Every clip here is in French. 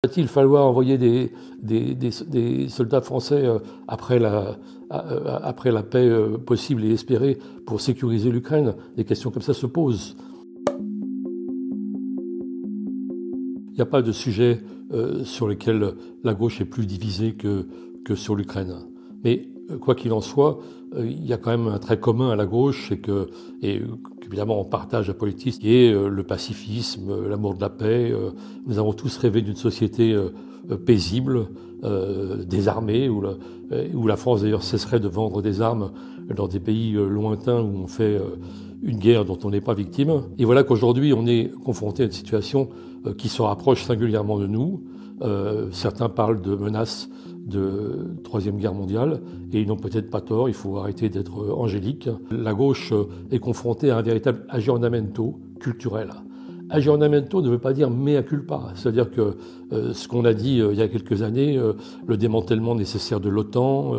Va-t-il falloir envoyer des soldats français après la paix possible et espérée pour sécuriser l'Ukraine? Des questions comme ça se posent. Il n'y a pas de sujet sur lequel la gauche est plus divisée que sur l'Ukraine. Mais quoi qu'il en soit, il y a quand même un trait commun à la gauche, et qu'évidemment on partage la politique, qui est le pacifisme, l'amour de la paix. Nous avons tous rêvé d'une société paisible, désarmée, où la France d'ailleurs cesserait de vendre des armes dans des pays lointains où on fait une guerre dont on n'est pas victime. Et voilà qu'aujourd'hui on est confronté à une situation qui se rapproche singulièrement de nous. Certains parlent de menaces de Troisième Guerre mondiale, et ils n'ont peut-être pas tort, il faut arrêter d'être angélique. La gauche est confrontée à un véritable aggiornamento culturel. Aggiornamento ne veut pas dire mea culpa, c'est-à-dire que ce qu'on a dit il y a quelques années, le démantèlement nécessaire de l'OTAN,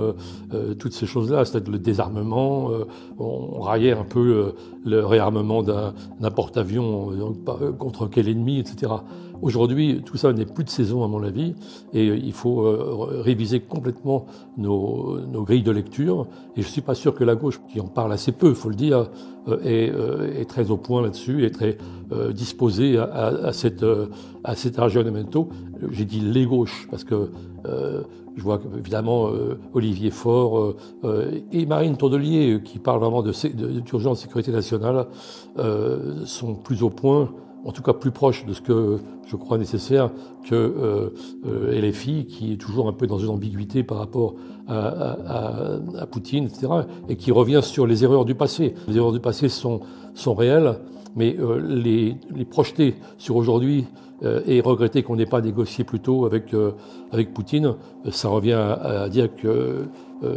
toutes ces choses-là, c'est-à-dire le désarmement, on raillait un peu le réarmement d'un porte-avions contre quel ennemi, etc. Aujourd'hui, tout ça n'est plus de saison à mon avis, et il faut réviser complètement nos grilles de lecture. Et je suis pas sûr que la gauche, qui en parle assez peu, il faut le dire, est très au point là-dessus, est très disposée à cet aggiornamento. J'ai dit les gauches parce que je vois évidemment Olivier Faure et Marine Tondelier, qui parlent vraiment d'urgence de sécurité nationale, sont plus au point, en tout cas plus proche de ce que je crois nécessaire que LFI, qui est toujours un peu dans une ambiguïté par rapport à Poutine, etc., et qui revient sur les erreurs du passé. Les erreurs du passé sont réelles, mais les projeter sur aujourd'hui et regretter qu'on n'ait pas négocié plus tôt avec Poutine, ça revient à dire que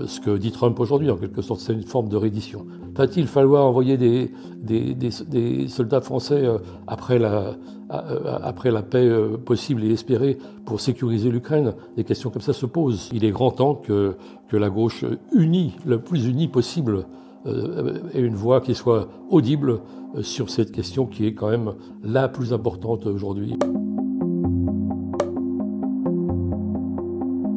ce que dit Trump aujourd'hui, en quelque sorte, c'est une forme de reddition. Va-t-il falloir envoyer des soldats français après la paix possible et espérée pour sécuriser l'Ukraine? Des questions comme ça se posent. Il est grand temps que la gauche unie, le plus unie possible, ait une voix qui soit audible sur cette question qui est quand même la plus importante aujourd'hui.